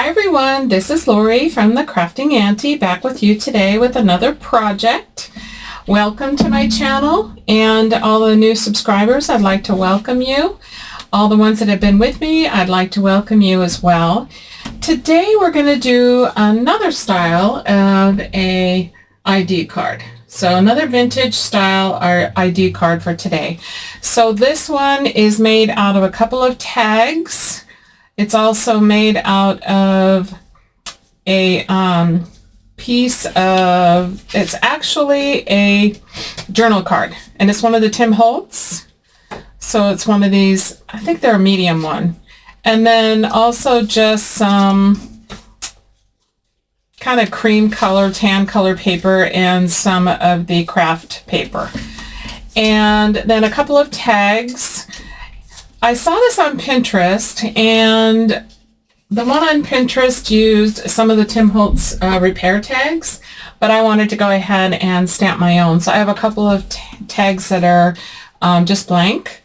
Hi everyone, this is Lori from the Crafting Auntie back with you today with another project. Welcome to my channel, and all the new subscribers, I'd like to welcome you. All the ones that have been with me, I'd like to welcome you as well. Today we're going to do another style of a ID card. So another vintage style ID card for today. So this one is made out of a couple of tags. It's also made out of a piece of, it's actually a journal card, and it's one of the Tim Holtz. So it's one of these, I think they're a medium one. And then also just some kind of cream color, tan color paper, and some of the craft paper. And then a couple of tags. I saw this on Pinterest, and the one on Pinterest used some of the Tim Holtz repair tags, but I wanted to go ahead and stamp my own. So I have a couple of tags that are just blank,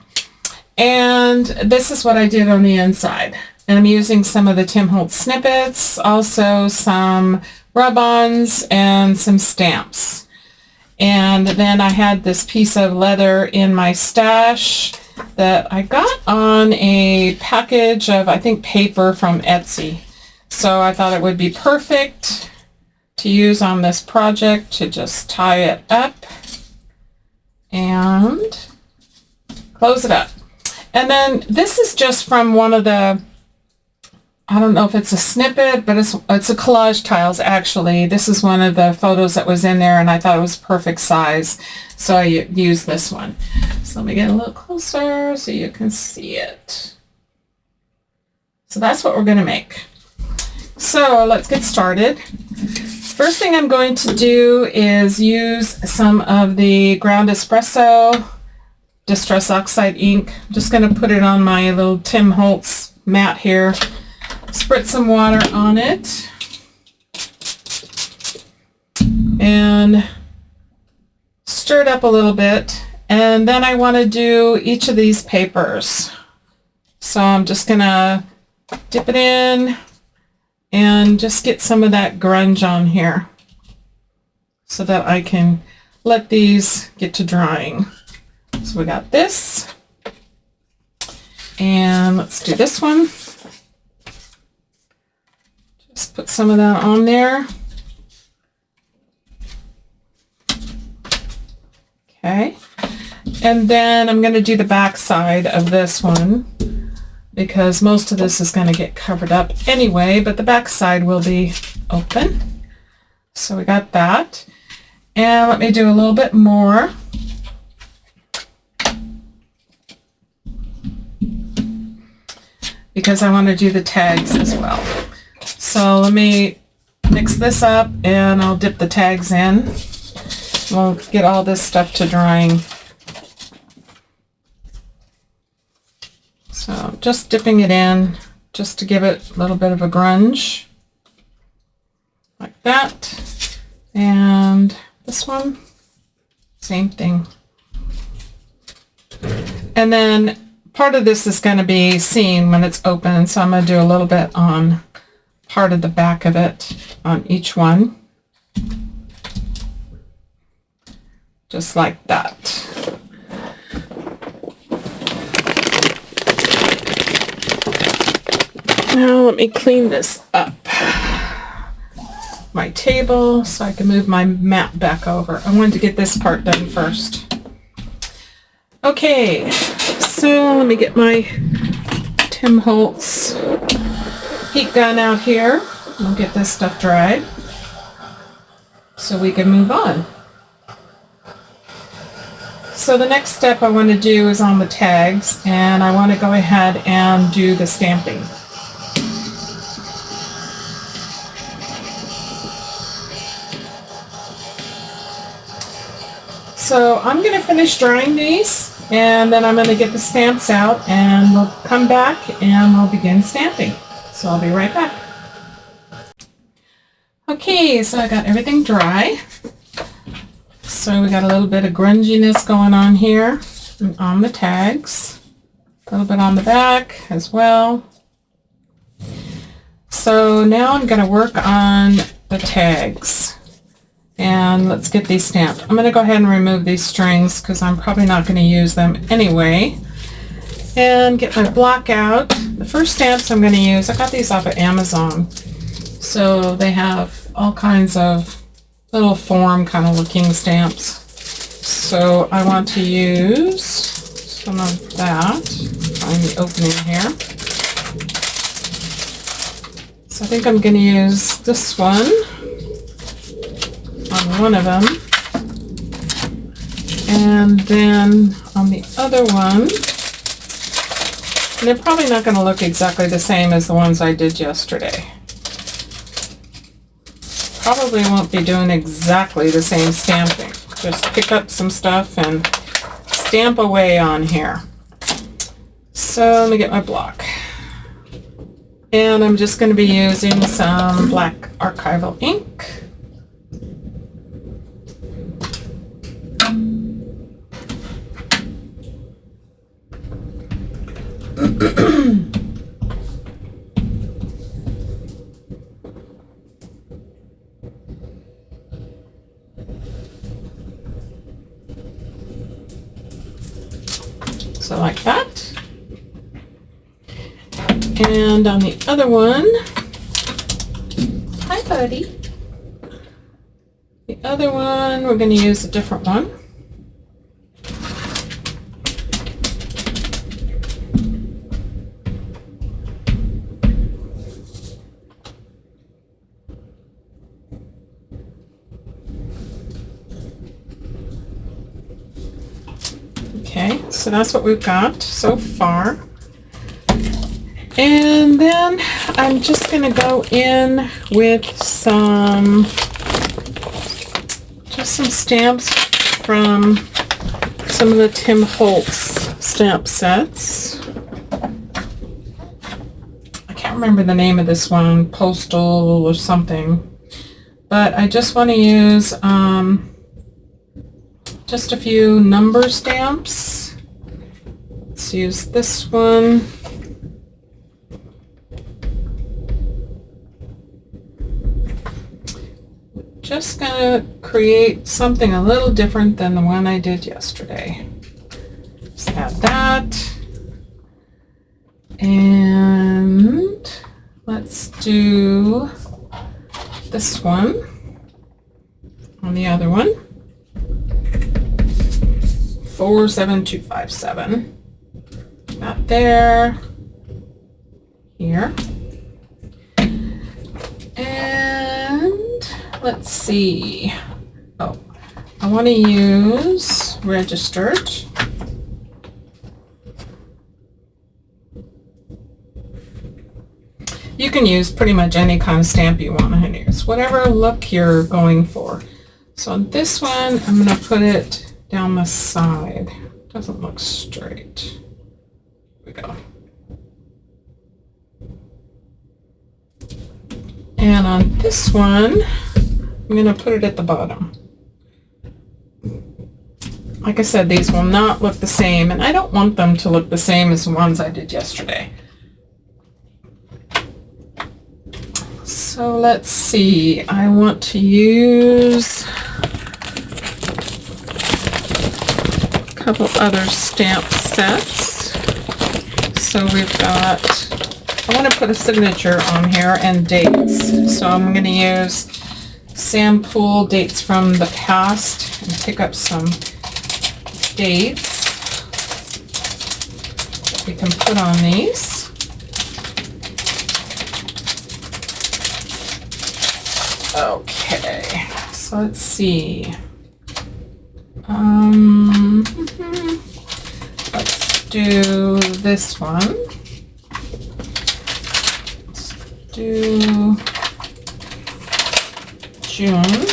and this is what I did on the inside. And I'm using some of the Tim Holtz snippets, also some rub-ons and some stamps. And then I had this piece of leather in my stash that I got on a package of, I think, paper from Etsy. So I thought it would be perfect to use on this project to just tie it up and close it up. And then this is just from one of the, I don't know if it's a snippet, but it's a collage tiles actually. This is one of the photos that was in there, and I thought it was perfect size, so I used this one. So let me get a little closer so you can see it. So that's what we're going to make. So let's get started. First thing I'm going to do is use some of the ground espresso Distress Oxide ink. I'm just going to put it on my little Tim Holtz mat here. Spritz some water on it and stir it up a little bit, and then I want to do each of these papers. So I'm just gonna dip it in and just get some of that grunge on here so that I can let these get to drying. So we got this, and let's do this one. Just put some of that on there. Okay. And then I'm going to do the back side of this one because most of this is going to get covered up anyway, but the back side will be open. So we got that. And let me do a little bit more. Because I want to do the tags as well. So let me mix this up and I'll dip the tags in. We'll get all this stuff to drying. So just dipping it in just to give it a little bit of a grunge. Like that. And this one, same thing. And then part of this is going to be seen when it's open, so I'm going to do a little bit on part of the back of it on each one. Just like that. Now let me clean this up. My table so I can move my mat back over. I wanted to get this part done first. Okay, so let me get my Tim Holtz heat gun out here. We'll get this stuff dried so we can move on. So the next step I want to do is on the tags, and I want to go ahead and do the stamping. So I'm going to finish drying these, and then I'm going to get the stamps out, and we'll come back and we'll begin stamping. So I'll be right back. Okay, so I got everything dry. So we got a little bit of grunginess going on here and on the tags. A little bit on the back as well. So now I'm going to work on the tags. And let's get these stamped. I'm going to go ahead and remove these strings because I'm probably not going to use them anyway. And get my block out. The first stamps I'm going to use, I got these off of Amazon. So they have all kinds of little form kind of looking stamps. So I want to use some of that. Find the opening here. So I think I'm going to use this one on one of them, and then on the other one, and they're probably not going to look exactly the same as the ones I did yesterday. Probably won't be doing exactly the same stamping. Just pick up some stuff and stamp away on here. So let me get my block. And I'm just going to be using some black archival ink. So like that. And on the other one, hi buddy. The other one, we're going to use a different one. Okay, so that's what we've got so far. And then I'm just going to go in with just some stamps from some of the Tim Holtz stamp sets. I can't remember the name of this one, Postal or something. But I just want to use just a few number stamps. Let's use this one. Just gonna create something a little different than the one I did yesterday. Just add that. And let's do this one on the other one. 47257. Got there. Here. And let's see. Oh, I want to use registered. You can use pretty much any kind of stamp you want to use, whatever look you're going for. So on this one, I'm going to put it down the side. Doesn't look straight. Here we go. And on this one, I'm going to put it at the bottom. Like I said, these will not look the same, and I don't want them to look the same as the ones I did yesterday. So let's see, I want to use a couple other stamp sets. So we've got, I want to put a signature on here and dates. So I'm going to use sample dates from the past and pick up some dates we can put on these. Okay, so let's see. Let's do this one. Let's do June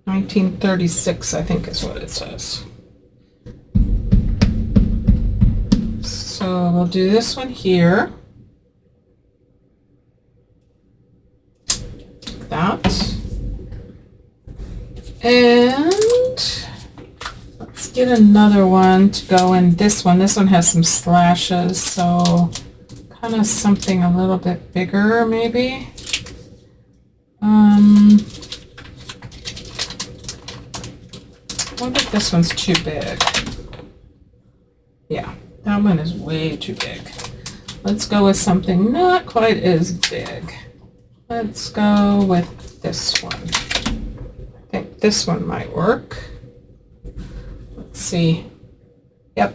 1936, I think is what it says. So we'll do this one here. That. And let's get another one to go in this one. This one has some slashes, so kind of something a little bit bigger maybe. I wonder if this one's too big. Yeah, that one is way too big. Let's go with something not quite as big. Let's go with this one. I think this one might work. Let's see. Yep.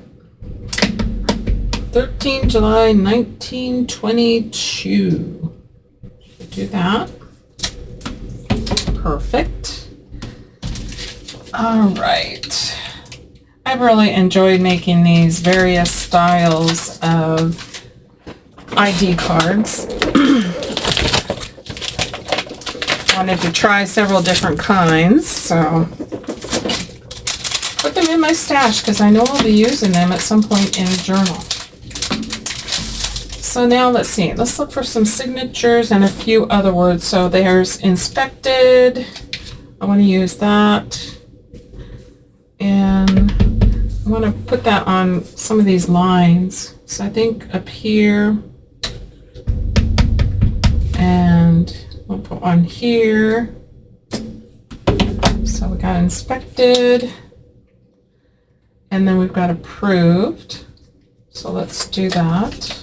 13 July 1922. Should do that. Perfect. All right. I've really enjoyed making these various styles of ID cards. Wanted to try several different kinds, so put them in my stash because I know I'll be using them at some point in a journal. So now let's see, let's look for some signatures and a few other words. So there's inspected, I want to use that, and I want to put that on some of these lines. So I think up here, and we'll put one here. So we got inspected, and then we've got approved. So let's do that.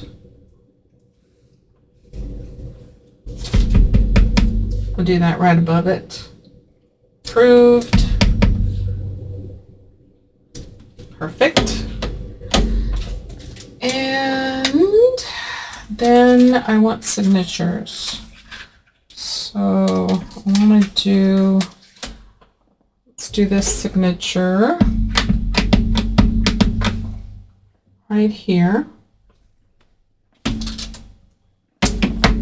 We'll do that right above it. Approved. Perfect. And then I want signatures. So I want to do, let's do this signature right here.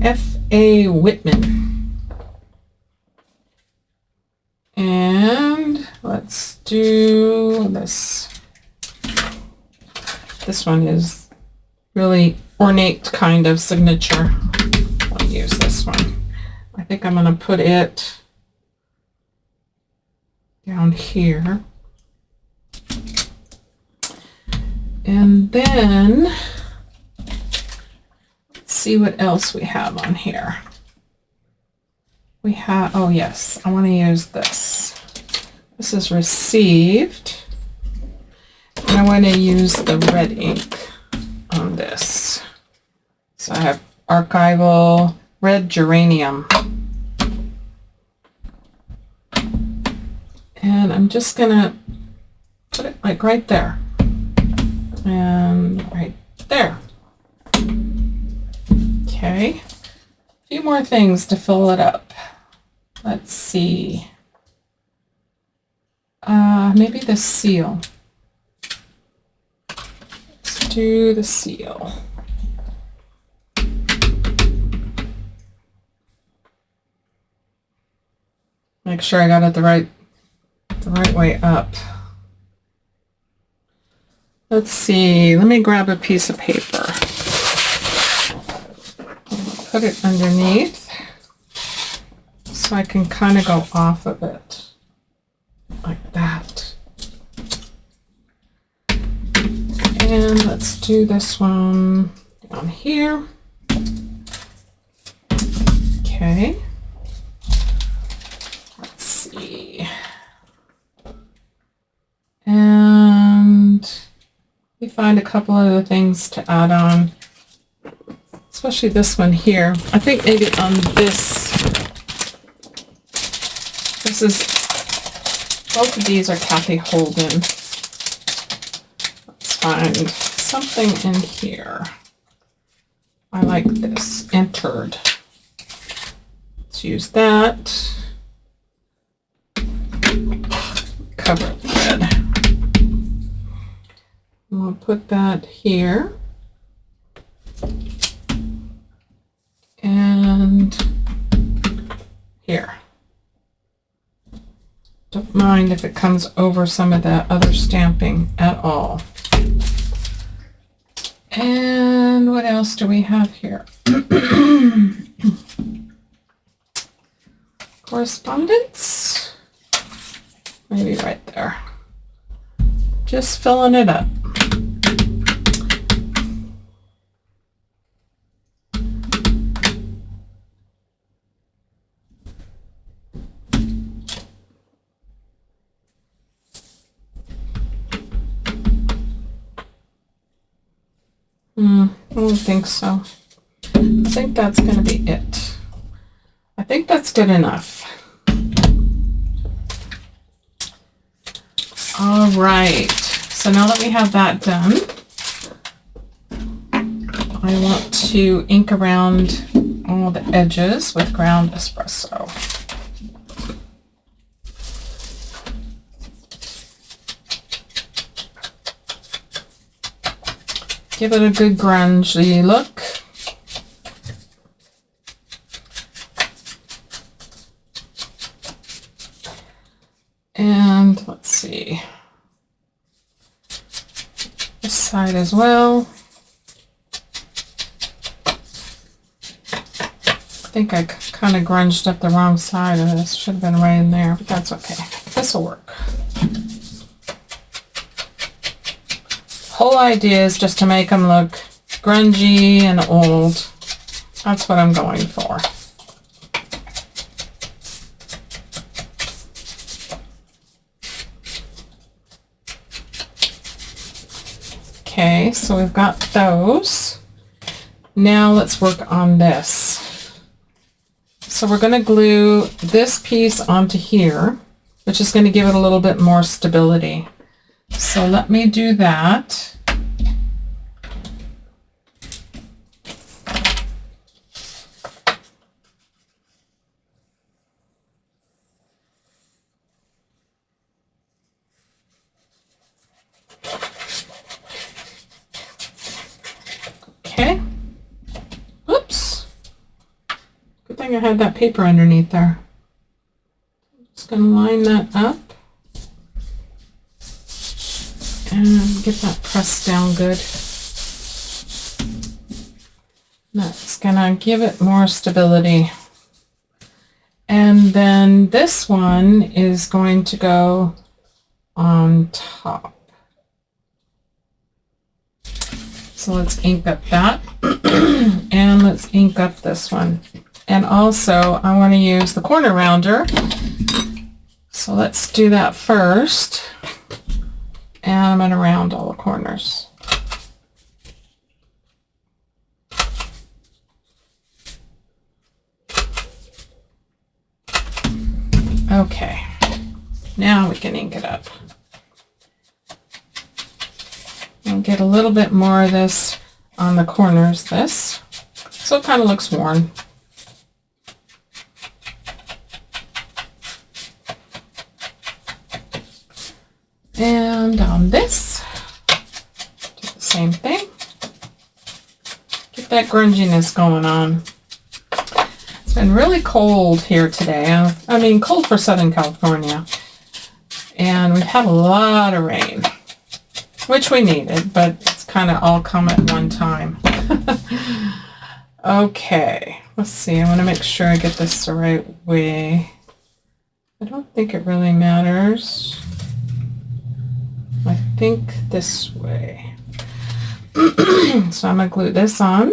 F.A. Whitman. And let's do this. This one is really ornate kind of signature. I'll use this one. I think I'm going to put it down here. And then let's see what else we have on here. We have, oh yes, I want to use this. This is received. And I want to use the red ink on this. So I have archival red geranium. And I'm just going to put it like right there. And right there. Okay. A few more things to fill it up. Let's see. Maybe the seal. Let's do the seal. Make sure I got it the right way up. Let's see. Let me grab a piece of paper. Put it underneath so I can kind of go off of it like that. And let's do this one down here. Okay. Let's see. And we find a couple other things to add on, especially this one here. I think maybe on this is, both of these are Kathy Holden. Let's find something in here. I like this, entered. Let's use that. Cover it red. We'll put that here. And here. Don't mind if it comes over some of that other stamping at all. And what else do we have here? Correspondence? Maybe right there. Just filling it up. I don't think so. I think that's going to be it. I think that's good enough. All right. So now that we have that done, I want to ink around all the edges with ground espresso. Give it a good grungy look. And let's see, this side as well. I think I kind of grunged up the wrong side of this. Should have been right in there, but that's okay. This will work. Whole idea is just to make them look grungy and old. That's what I'm going for. Okay, so we've got those. Now let's work on this. So we're going to glue this piece onto here, which is going to give it a little bit more stability. So let me do that. Okay. Oops. Good thing I had that paper underneath there. Just going to line that up. And get that pressed down good. That's gonna give it more stability. And then this one is going to go on top. So let's ink up that. And let's ink up this one. And also I want to use the corner rounder. So let's do that first. And I'm going to round all the corners. Okay, now we can ink it up. And get a little bit more of this on the corners, this. So it kind of looks worn. And on this, do the same thing. Get that grunginess going on. It's been really cold here today. I mean, cold for Southern California. And we've had a lot of rain, which we needed, but it's kind of all come at one time. Okay, let's see. I want to make sure I get this the right way. I don't think it really matters. I think this way. So I'm going to glue this on.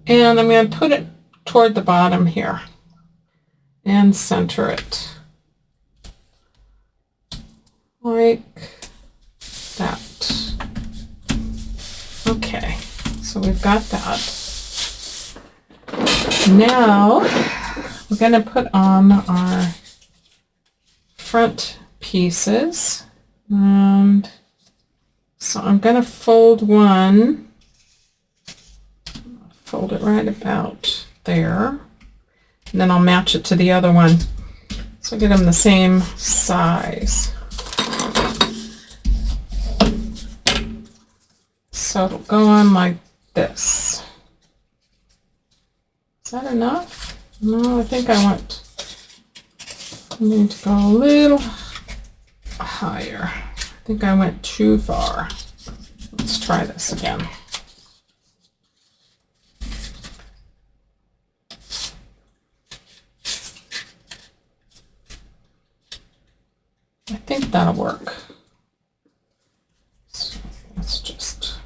And I'm going to put it toward the bottom here and center it like that. Okay. So we've got that. Now we're going to put on our front pieces. And so I'm going to fold one. Fold it right about there. And then I'll match it to the other one. So get them the same size. So it'll go on like this. Is that enough? No, I think I need to go a little higher. I think I went too far. Let's try this again. I think that'll work. So let's just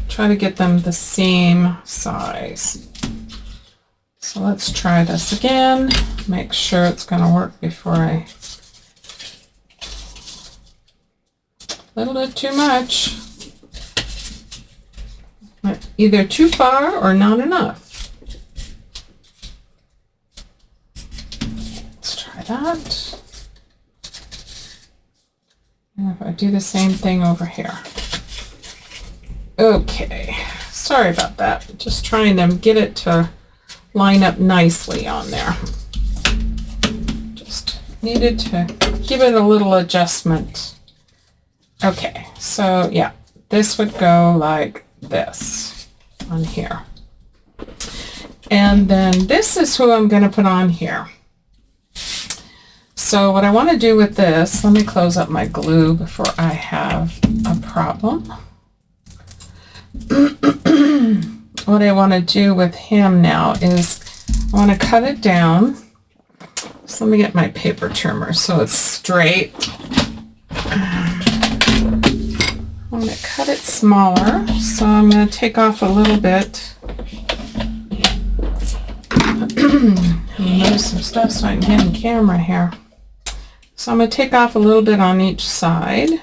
try to get them the same size. So let's try this again. Make sure it's going to work before I... A little bit too much. Either too far or not enough. Let's try that. And if I do the same thing over here. Okay, sorry about that. Just trying to get it to line up nicely on there. Just needed to give it a little adjustment. Okay, so yeah, this would go like this on here. And then this is who I'm going to put on here. So what I want to do with this, let me close up my glue before I have a problem. What I want to do with him now is I want to cut it down. So let me get my paper trimmer so it's straight. I'm going to cut it smaller, so I'm going to take off a little bit. Move some stuff so I can get in camera here. So I'm going to take off a little bit on each side.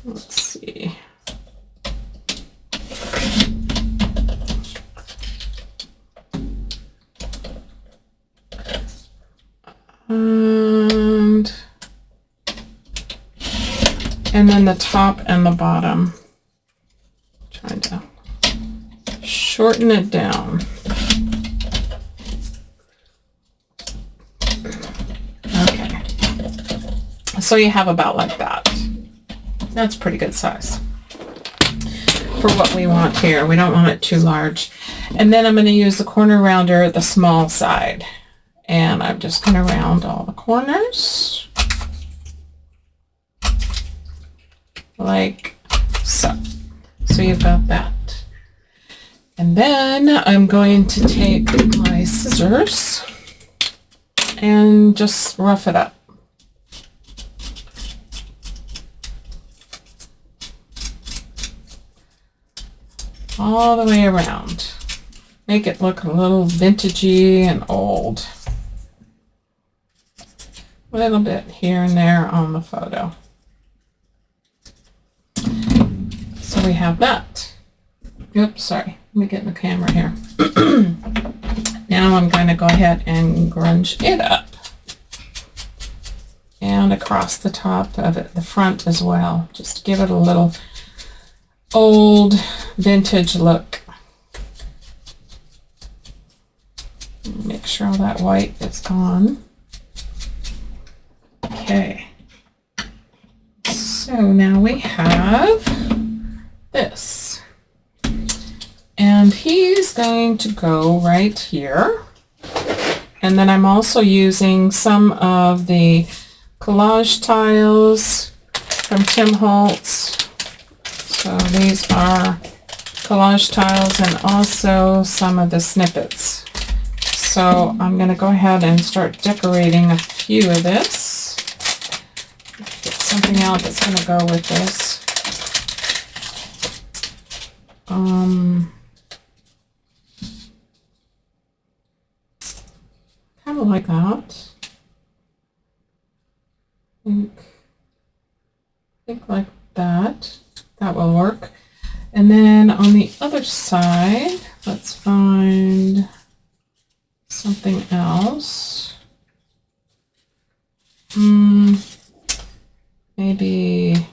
Let's see. And then the top and the bottom. Trying to shorten it down. Okay. So you have about like that. That's pretty good size for what we want here. We don't want it too large. And then I'm going to use the corner rounder, the small side. And I'm just going to round all the corners. Like so. So you've got that. And then I'm going to take my scissors and just rough it up. All the way around. Make it look a little vintagey and old. A little bit here and there on the photo. So we have that. Oops, sorry. Let me get in the camera here. Now I'm going to go ahead and grunge it up. And across the top of it, the front as well. Just to give it a little old vintage look. Make sure all that white is gone. Okay. So now we have this. And he's going to go right here. And then I'm also using some of the collage tiles from Tim Holtz. So these are collage tiles and also some of the snippets. So I'm going to go ahead and start decorating a few of this. Get something out that's going to go with this. Kind of like that. I think like that. That will work. And then on the other side, let's find something else. Maybe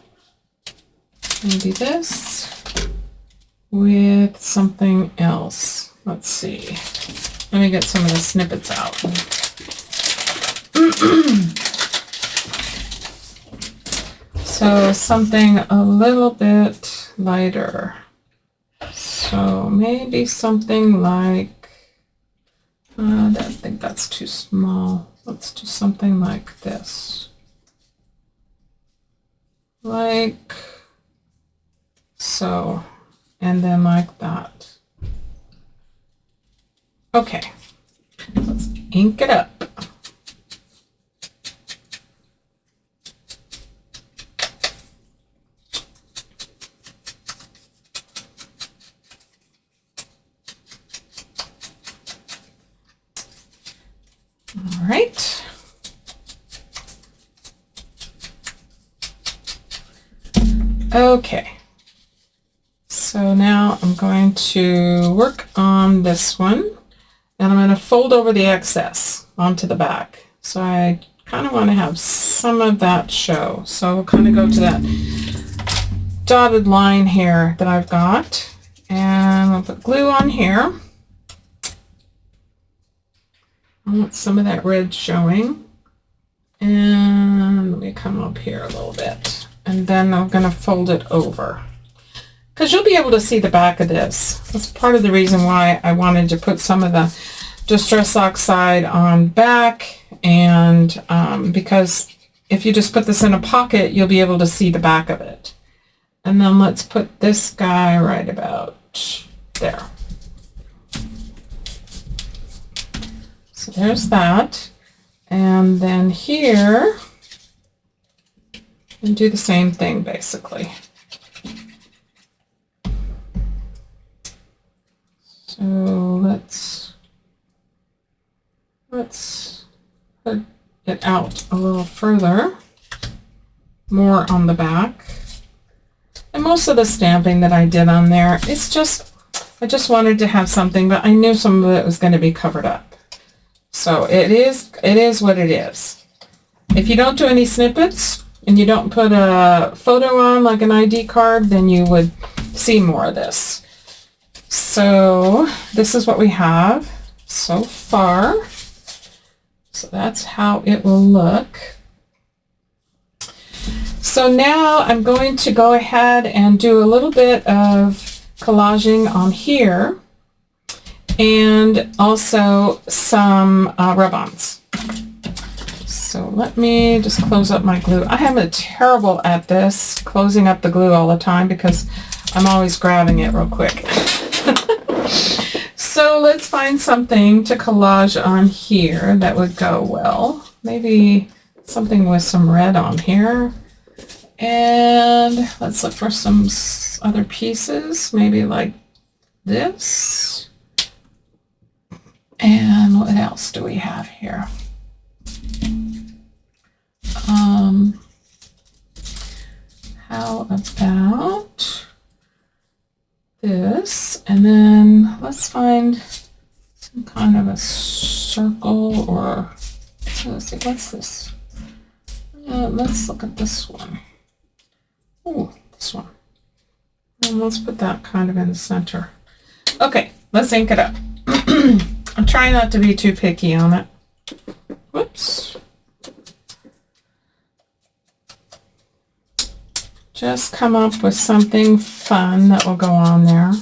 this with something else. Let's see. Let me get some of the snippets out. So something a little bit lighter. So maybe something like, I think that's too small. Let's do something like this. Like so. And then like that. Okay. Let's ink it up. right. Okay. So now I'm going to work on this one, and I'm going to fold over the excess onto the back. So I kind of want to have some of that show. So we'll kind of go to that dotted line here that I've got, and I'll put glue on here. I want some of that red showing, and let me come up here a little bit, and then I'm going to fold it over because you'll be able to see the back of this. That's part of the reason why I wanted to put some of the Distress Oxide on back, and because if you just put this in a pocket, you'll be able to see the back of it. And then let's put this guy right about there. So there's that. And then here, and do the same thing basically. So let's put it out a little further, more on the back. And most of the stamping that I did on there, it's just, I just wanted to have something, but I knew some of it was going to be covered up. So it is what it is. If you don't do any snippets and you don't put a photo on like an ID card, then you would see more of this. So this is what we have so far. So that's how it will look. So now I'm going to go ahead and do a little bit of collaging on here, and also some rub-ons. So let me just close up my glue. I am terrible at this, closing up the glue all the time, because I'm always grabbing it real quick. So let's find something to collage on here that would go well. Maybe something with some red on here. And let's look for some other pieces, maybe like this. And what else do we have here? How about this? And then let's find some kind of a circle, or let's see, what's this? Let's look at this one. Oh, this one. And let's put that kind of in the center. Okay, let's ink it up. I'm trying not to be too picky on it. Whoops. Just come up with something fun that will go on there.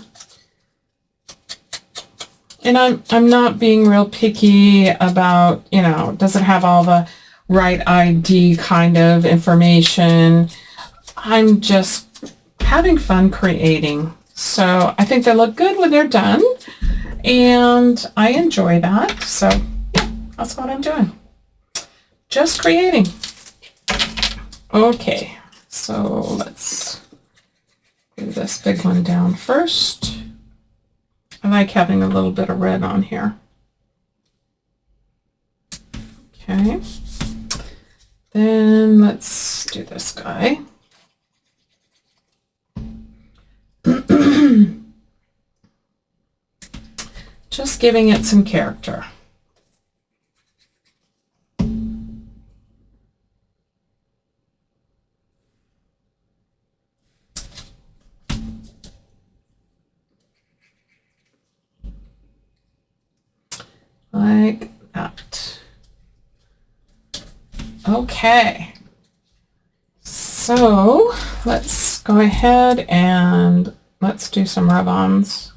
And I'm not being real picky about, you know, does it have all the right ID kind of information? I'm just having fun creating. So I think they look good when they're done, and I enjoy that. So yeah, that's what I'm doing. Just creating. Okay, so let's do this big one down first. I like having a little bit of red on here. Okay. Then let's do this guy. Just giving it some character. Like that. Okay. So let's go ahead and let's do some rub-ons.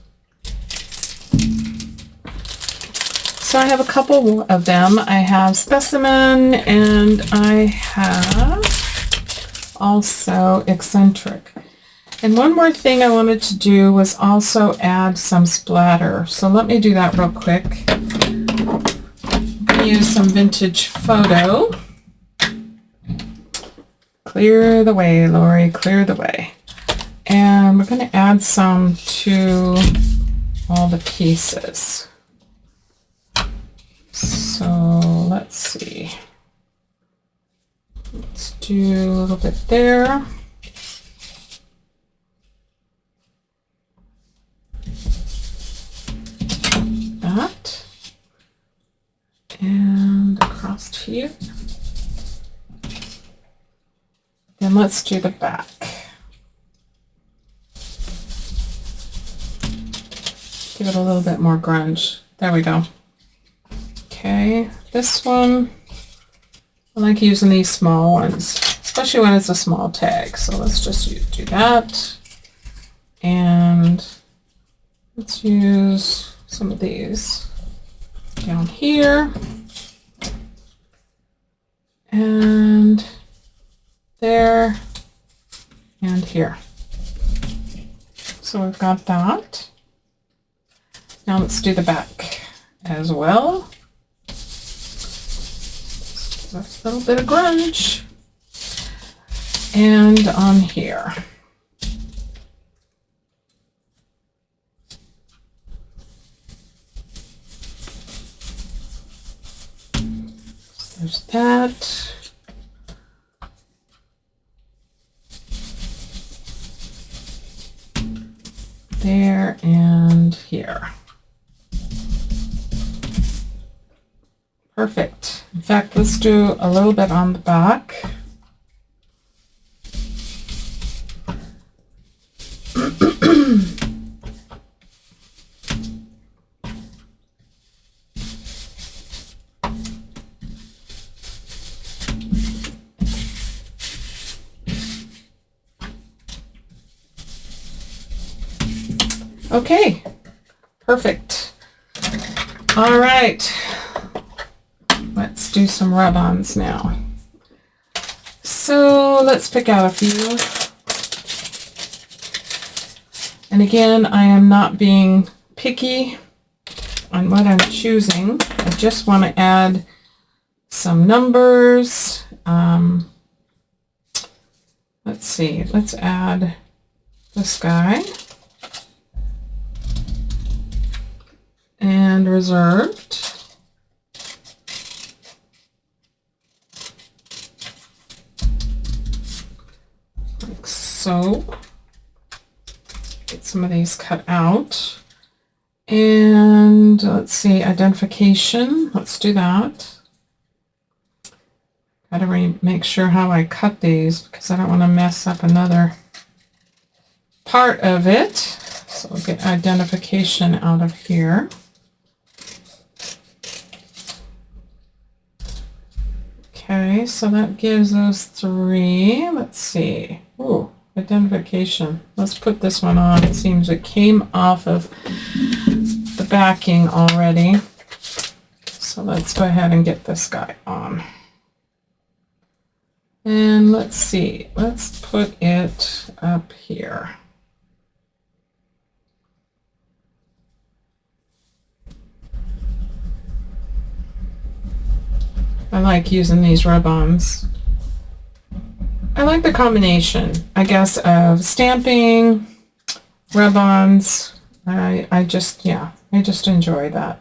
So I have a couple of them. I have Specimen, and I have also Eccentric. And one more thing I wanted to do was also add some splatter. So let me do that real quick. I'm going to use some vintage photo. Clear the way, Lori, clear the way. And we're going to add some to all the pieces. So let's let's see. Let's do a little bit there. That. And across to you. Then let's do the back. Give it a little bit more grunge. There we go. Okay, this one, I like using these small ones, especially when it's a small tag. So let's just do that. And let's use some of these down here. And there. And here. So we've got that. Now let's do the back as well. A little bit of grunge. And on here. There's that. There and here. Perfect. In fact, let's do a little bit on the back. Okay, perfect. All right. Let's do some rub-ons now. So let's pick out a few. And again, I am not being picky on what I'm choosing. I just want to add some numbers. Let's see, let's add this guy. And reserved. Like so. Get some of these cut out. And let's see, identification. Let's do that. Gotta make sure how I cut these because I don't want to mess up another part of it. So we'll get identification out of here. Okay, so that gives us 3. Let's see. Ooh, identification. Let's put this one on. It seems it came off of the backing already. So let's go ahead and get this guy on. And let's see. Let's put it up here. I like using these rub-ons. I like the combination, I guess, of stamping, rub-ons. I just enjoy that.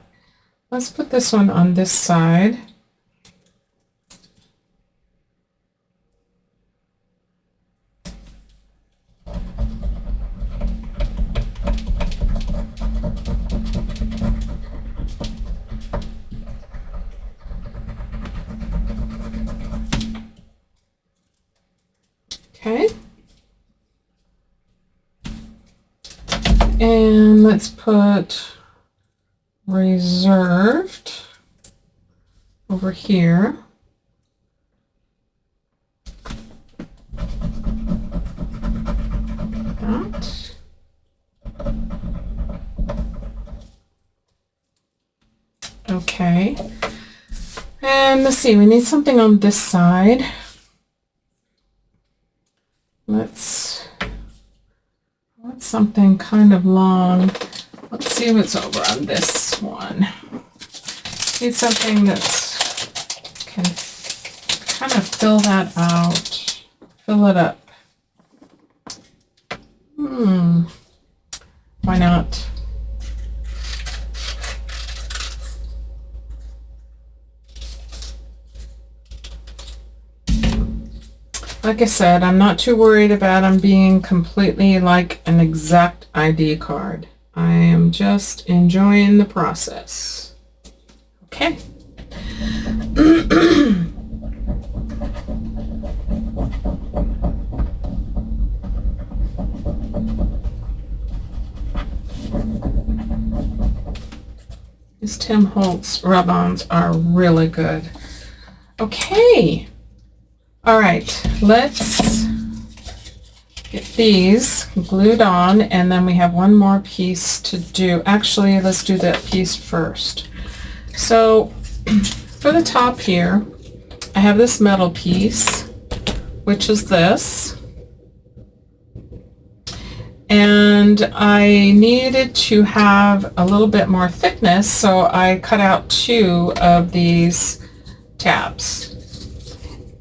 Let's put this one on this side. Okay, and let's put reserved over here. That. Okay, and let's see, we need something on this side. Let's something kind of long. Let's see what's over on this one. Need something that can kind of fill that out, fill it up. Why not? Like I said, I'm not too worried about them being completely like an exact ID card. I am just enjoying the process. Okay. These Tim Holtz rub-ons are really good. Okay. All right, let's get these glued on, and then we have one more piece to do. Actually, let's do that piece first. So for the top here, I have this metal piece, which is this. And I needed to have a little bit more thickness, so I cut out 2 of these tabs.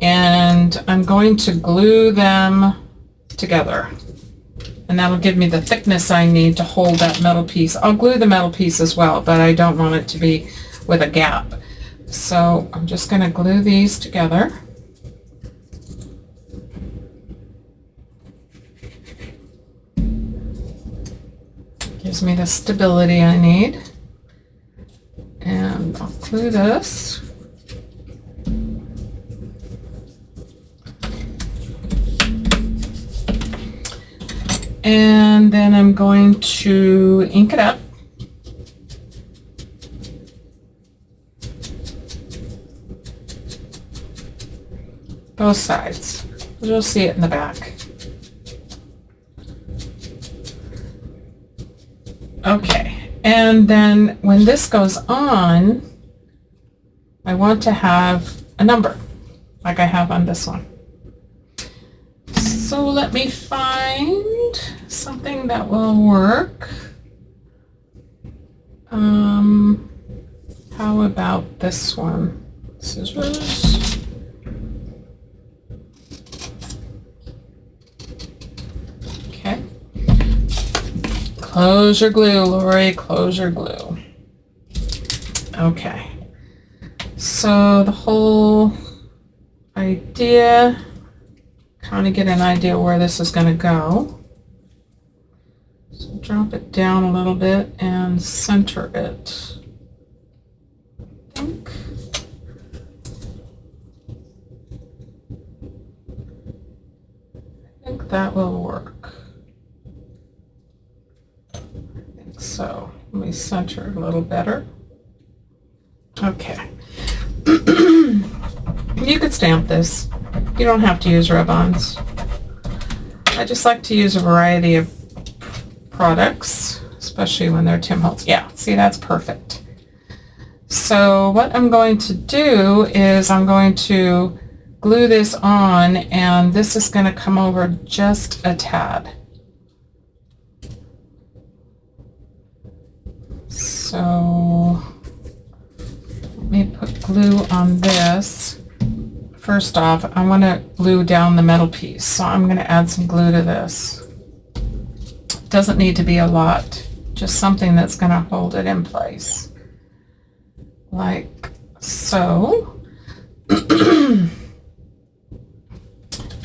And I'm going to glue them together. And that'll give me the thickness I need to hold that metal piece. I'll glue the metal piece as well, but I don't want it to be with a gap. So I'm just going to glue these together. Gives me the stability I need. And I'll glue this. And then I'm going to ink it up. Both sides. You'll see it in the back. Okay, and then when this goes on, I want to have a number, like I have on this one. So let me find something that will work. How about this one? Scissors. Okay. Close your glue, Lori, close your glue. Okay. So the whole idea, kind of get an idea where this is going to go. So drop it down a little bit and center it. I think that will work. I think so. Let me center it a little better. Okay. You could stamp this. You don't have to use rub-ons. I just like to use a variety of products, especially when they're Tim Holtz. Yeah, see, that's perfect. So what I'm going to do is I'm going to glue this on, and this is going to come over just a tad. So let me put glue on this. First off, I want to glue down the metal piece, so I'm going to add some glue to this. It doesn't need to be a lot, just something that's going to hold it in place. Like so.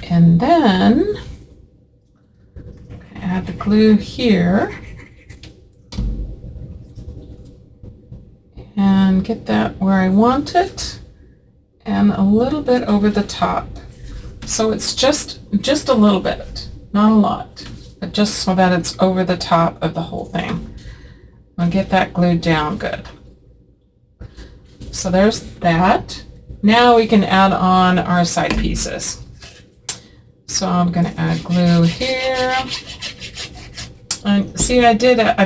And then add the glue here and get that where I want it, and a little bit over the top. So it's just a little bit, not a lot, but just so that it's over the top of the whole thing. I'll get that glued down good. So there's that. Now we can add on our side pieces. So I'm going to add glue here. And see, I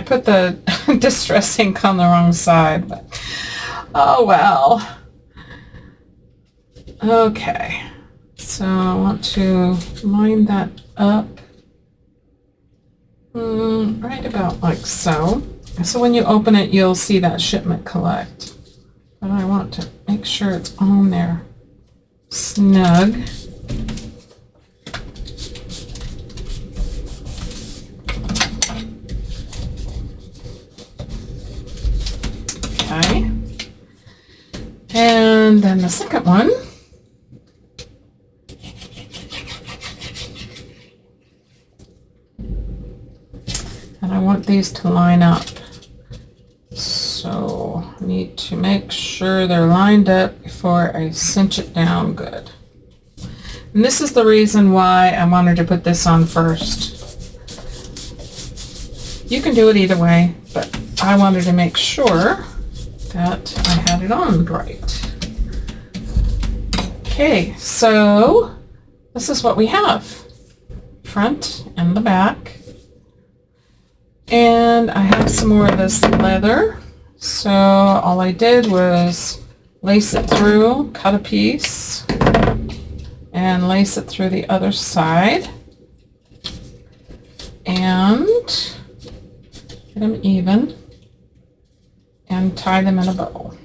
put the distress ink on the wrong side, but oh well. Okay, so I want to line that up right about like so. So when you open it, you'll see that shipment collect. But I want to make sure it's on there snug. Okay. And then the second one. these to line up. So I need to make sure they're lined up before I cinch it down good. And this is the reason why I wanted to put this on first. You can do it either way, but I wanted to make sure that I had it on right. Okay, so this is what we have. Front and the back. And I have some more of this leather. So all I did was lace it through, cut a piece, and lace it through the other side. And get them even and tie them in a bow.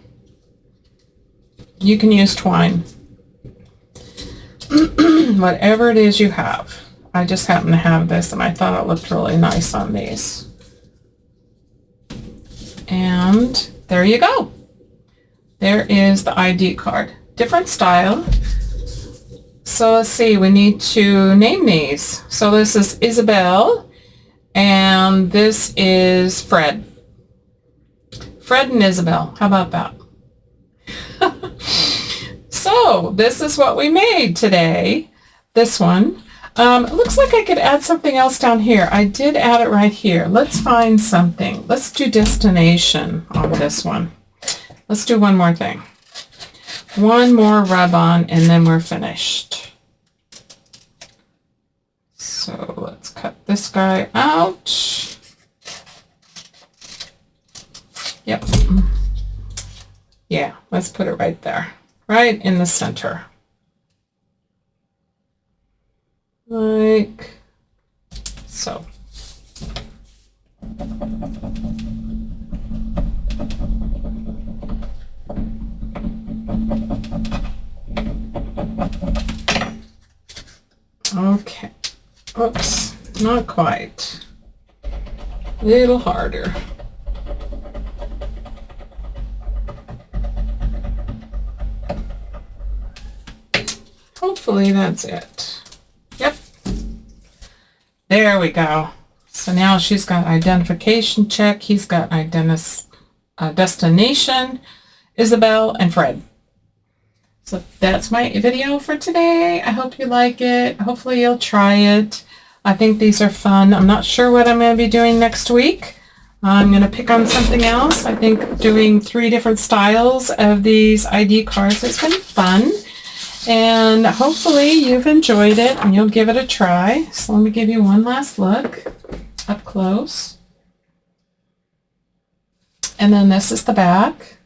You can use twine. Whatever it is you have. I just happen to have this and I thought it looked really nice on these. And there you go. There is the ID card. Different style. So let's see, we need to name these. So this is Isabelle and this is Fred. Fred and Isabelle. How about that? So this is what we made today. This one. It looks like I could add something else down here. I did add it right here. Let's find something. Let's do destination on this one. Let's do one more thing. One more rub-on and then we're finished. So let's cut this guy out. Yep. Yeah, let's put it right there. Right in the center. Like so. Okay. Oops, not quite. A little harder. Hopefully that's it. Yep. There we go. So now she's got identification check. He's got destination, Isabelle, and Fred. So that's my video for today. I hope you like it. Hopefully you'll try it. I think these are fun. I'm not sure what I'm going to be doing next week. I'm going to pick on something else. I think doing 3 different styles of these ID cards has been fun. And hopefully you've enjoyed it and you'll give it a try. So let me give you one last look up close. And then this is the back.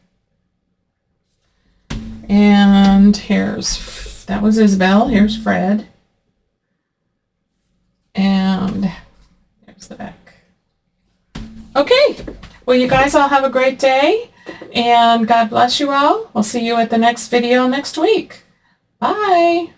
And that was Isabelle. Here's Fred. And there's the back. Okay. Well, you guys all have a great day. And God bless you all. We'll see you at the next video next week. Bye.